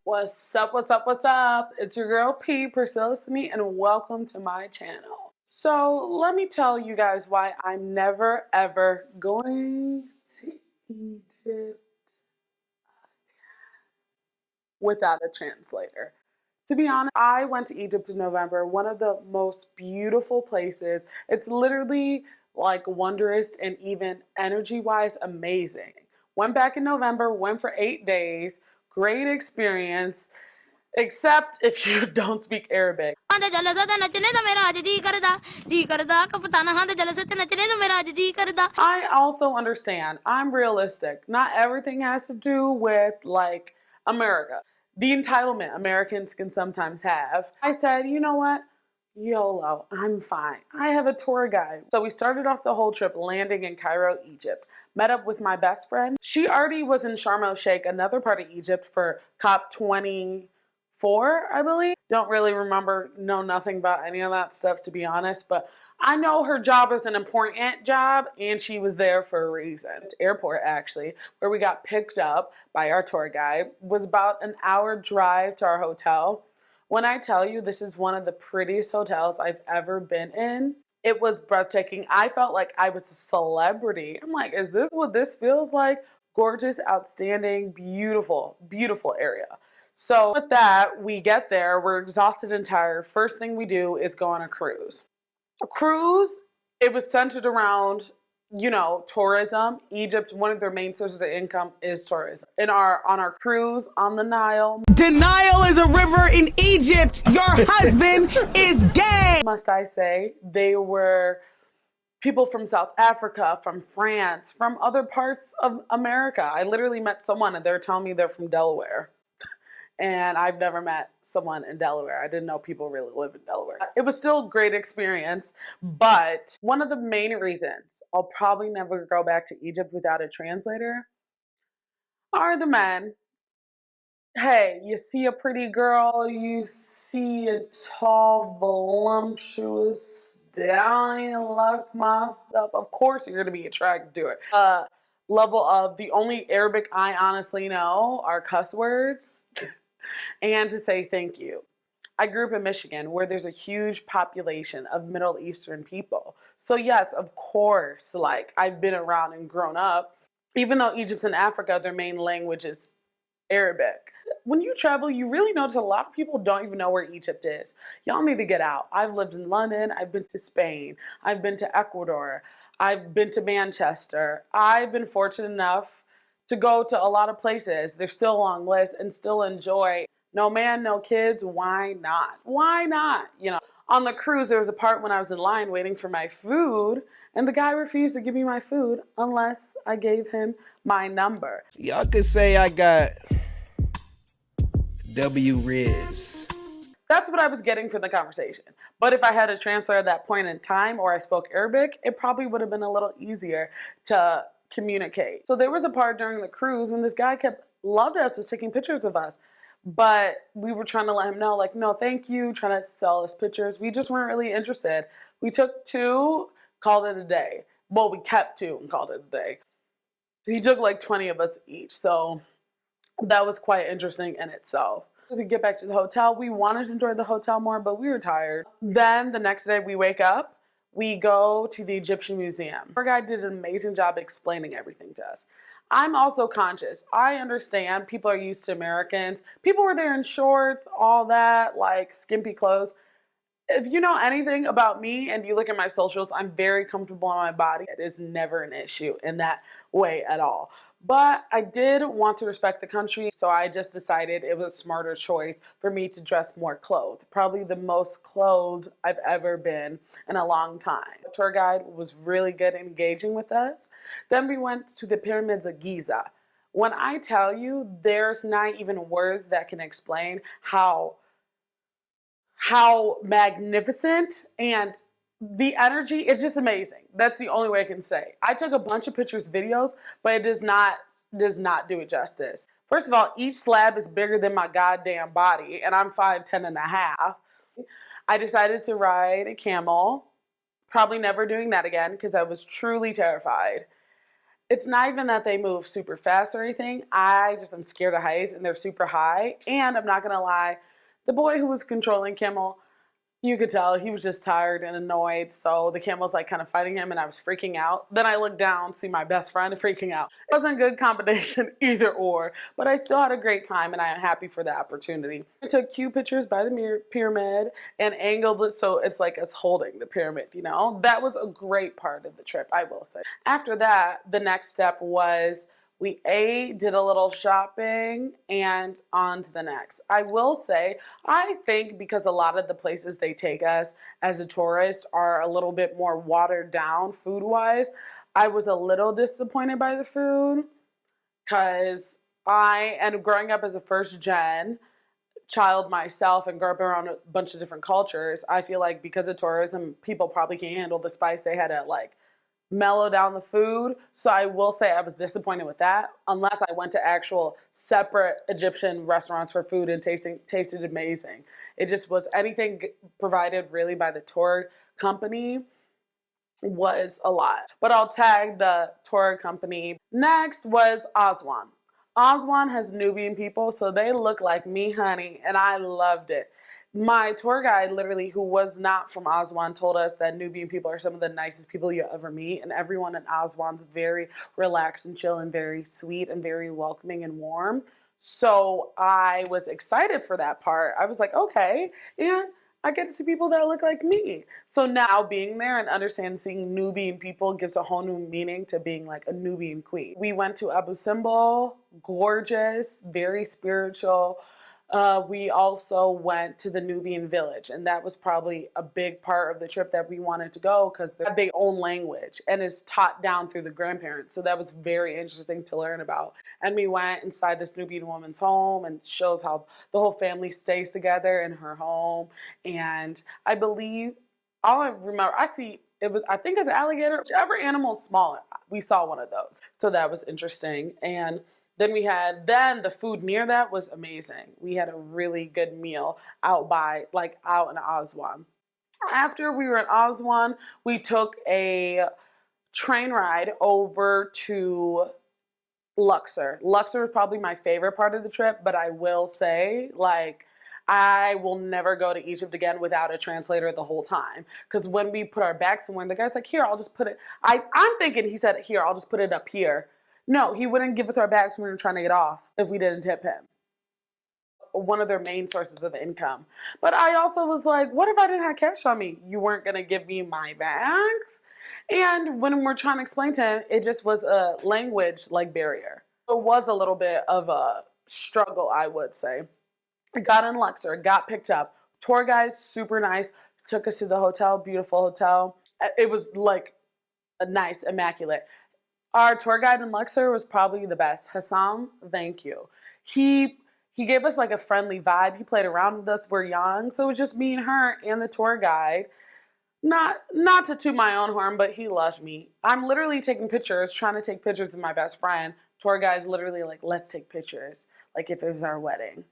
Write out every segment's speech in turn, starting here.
What's up, what's up, what's up? It's your girl P, Priscilla Sidney, and welcome to my channel. So let me tell you guys why I'm never ever going to Egypt without a translator. To be honest, I went to Egypt in November, one of the most beautiful places. It's literally like wondrous and even energy-wise amazing. Went back in November, went for 8 days, great experience, except if you don't speak Arabic. I also understand, I'm realistic. Not everything has to do with like America. The entitlement Americans can sometimes have. I said, you know what? YOLO, I'm fine. I have a tour guide. So we started off the whole trip landing in Cairo, Egypt. Met up with my best friend. She already was in Sharm el-Sheikh, another part of Egypt, for COP24, I believe. Don't really remember, know nothing about any of that stuff, to be honest, but I know her job is an important job, and she was there for a reason. Airport, actually, where we got picked up by our tour guide, was about an hour drive to our hotel. When I tell you this is one of the prettiest hotels I've ever been in, it was breathtaking. I felt like I was a celebrity. I'm like, is this what this feels like? Gorgeous, outstanding, beautiful, beautiful area. So with that, we get there, we're exhausted and tired. First thing we do is go on a cruise. A cruise, it was centered around, you know, tourism. Egypt, one of their main sources of income is tourism. On our cruise on the Nile. The Nile is a river in Egypt. Your husband is gay. Must I say, they were people from South Africa, from France, from other parts of America. I literally met someone and they're telling me they're from Delaware. And I've never met someone in Delaware. I didn't know people really live in Delaware. It was still a great experience, but one of the main reasons I'll probably never go back to Egypt without a translator are the men. Hey, you see a pretty girl, you see a tall, voluptuous stallion like myself, of course you're gonna be attracted to it. Level of the only Arabic I honestly know are cuss words. And to say thank you. I grew up in Michigan where there's a huge population of Middle Eastern people. So yes, of course, like I've been around and grown up. Even though Egypt's in Africa, their main language is Arabic. When you travel, you really notice a lot of people don't even know where Egypt is. Y'all need to get out. I've lived in London, I've been to Spain, I've been to Ecuador, I've been to Manchester. I've been fortunate enough to go to a lot of places. There's still a long list and still enjoy. No man, no kids, why not? Why not? You know, on the cruise, there was a part when I was in line waiting for my food and the guy refused to give me my food unless I gave him my number. Y'all could say I got W-Riz. That's what I was getting from the conversation. But if I had a translator at that point in time or I spoke Arabic, it probably would have been a little easier to communicate. So there was a part during the cruise when this guy loved us, was taking pictures of us, but we were trying to let him know, like, no, thank you, trying to sell us pictures. We just weren't really interested. We took 2, called it a day. Well, we kept 2 and called it a day. So he took like 20 of us each. So that was quite interesting in itself. As we get back to the hotel, we wanted to enjoy the hotel more, but we were tired. Then the next day we wake up, we go to the Egyptian Museum. Our guide did an amazing job explaining everything to us. I'm also conscious. I understand people are used to Americans. People were there in shorts, all that, like skimpy clothes. If you know anything about me and you look at my socials, I'm very comfortable in my body. It is never an issue in that way at all. But I did want to respect the country, so I just decided it was a smarter choice for me to dress more clothed. Probably the most clothed I've ever been in a long time. The tour guide was really good at engaging with us. Then we went to the pyramids of Giza. When I tell you, there's not even words that can explain how magnificent and the energy is just amazing. That's the only way I can say. I took a bunch of pictures, videos, but it does not do it justice. First of all, each slab is bigger than my goddamn body, and I'm 5'10" and a half. I decided to ride a camel. Probably never doing that again because I was truly terrified. It's not even that they move super fast or anything. I just am scared of heights, and they're super high. And I'm not gonna lie, the boy who was controlling Camel, you could tell he was just tired and annoyed. So the camel's like kind of fighting him, and I was freaking out. Then I looked down, see my best friend freaking out. It wasn't a good combination either or, but I still had a great time, and I am happy for the opportunity. I took cute pictures by the pyramid and angled it so it's like us holding the pyramid, you know? That was a great part of the trip, I will say. After that, the next step was we ate, did a little shopping, and on to the next. I will say, I think because a lot of the places they take us as a tourist are a little bit more watered down food-wise, I was a little disappointed by the food because and growing up as a first-gen child myself and grew up around a bunch of different cultures, I feel like because of tourism, people probably can't handle the spice. They had to like mellow down the food. So I will say I was disappointed with that, unless I went to actual separate Egyptian restaurants for food and tasted amazing. It just was anything provided really by the tour company was a lot. But I'll tag the tour company. Next was Aswan. Aswan has Nubian people, so they look like me, honey, and I loved it. My tour guide, literally, who was not from Aswan, told us that Nubian people are some of the nicest people you'll ever meet, and everyone in Aswan's very relaxed and chill and very sweet and very welcoming and warm. So I was excited for that part. I was like, okay, and I get to see people that look like me. So now being there and understanding seeing Nubian people gives a whole new meaning to being like a Nubian queen. We went to Abu Simbel, gorgeous, very spiritual. We also went to the Nubian village, and that was probably a big part of the trip that we wanted to go because they have their own language and is taught down through the grandparents. So that was very interesting to learn about. And we went inside this Nubian woman's home and shows how the whole family stays together in her home. And I believe, all I remember, I think it's an alligator, whichever animal is smaller, we saw one of those. So that was interesting. And then the food near that was amazing. We had a really good meal out in Aswan. After we were in Aswan, we took a train ride over to Luxor. Luxor was probably my favorite part of the trip, but I will say, I will never go to Egypt again without a translator the whole time. Because when we put our bags somewhere, the guy's like, here, I'll just put it. I'm thinking he said, here, I'll just put it up here. No, he wouldn't give us our bags when we were trying to get off if we didn't tip him. One of their main sources of income. But I also was like, what if I didn't have cash on me? You weren't going to give me my bags? And when we're trying to explain to him, it just was a language barrier. It was a little bit of a struggle, I would say. I got in Luxor, got picked up. Tour guide, super nice, took us to the hotel, beautiful hotel. It was a nice, immaculate. Our tour guide in Luxor was probably the best. Hassan, thank you. He gave us a friendly vibe. He played around with us. We're young, so it was just me and her and the tour guide. Not to toot my own horn, but he loved me. I'm literally taking pictures, trying to take pictures with my best friend. Tour guide's literally let's take pictures, if it was our wedding.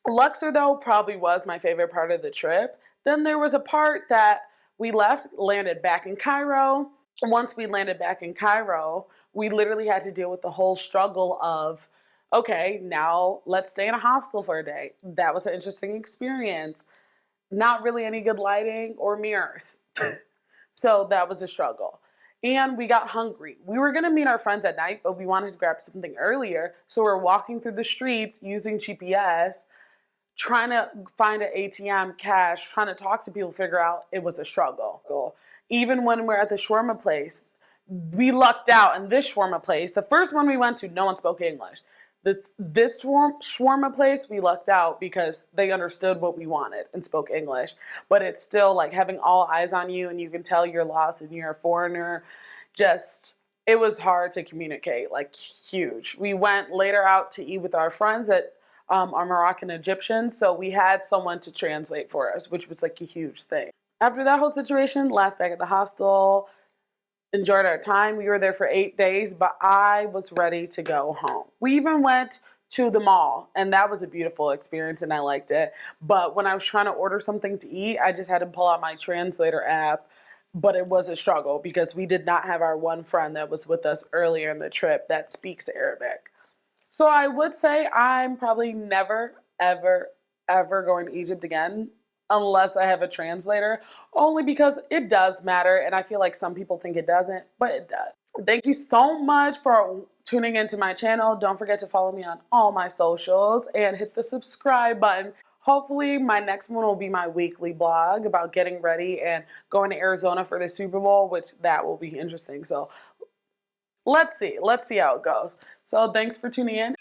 Luxor, though, probably was my favorite part of the trip. Then there was a part that we landed back in Cairo. Once we landed back in Cairo, we literally had to deal with the whole struggle of, okay, now let's stay in a hostel for a day. That was an interesting experience. Not really any good lighting or mirrors. So that was a struggle. And we got hungry. We were going to meet our friends at night, but we wanted to grab something earlier. So we're walking through the streets using GPS, trying to find an ATM, cash, trying to talk to people, figure out it was a struggle. Even when we're at the shawarma place, we lucked out in this shawarma place. The first one we went to, no one spoke English. This shawarma place, we lucked out because they understood what we wanted and spoke English. But it's still having all eyes on you and you can tell you're lost and you're a foreigner. It was hard to communicate, huge. We went later out to eat with our friends that are Moroccan Egyptians, so we had someone to translate for us, which was a huge thing. After that whole situation, last back at the hostel, enjoyed our time. We were there for 8 days, but I was ready to go home. We even went to the mall, and that was a beautiful experience, and I liked it. But when I was trying to order something to eat, I just had to pull out my translator app but it was a struggle because we did not have our one friend that was with us earlier in the trip that speaks Arabic. So I would say I'm probably never, ever, ever going to Egypt again unless I have a translator, only because it does matter. And I feel like some people think it doesn't, but it does. Thank you so much for tuning into my channel. Don't forget to follow me on all my socials and hit the subscribe button. Hopefully my next one will be my weekly blog about getting ready and going to Arizona for the Super Bowl, which that will be interesting. So let's see how it goes. So thanks for tuning in.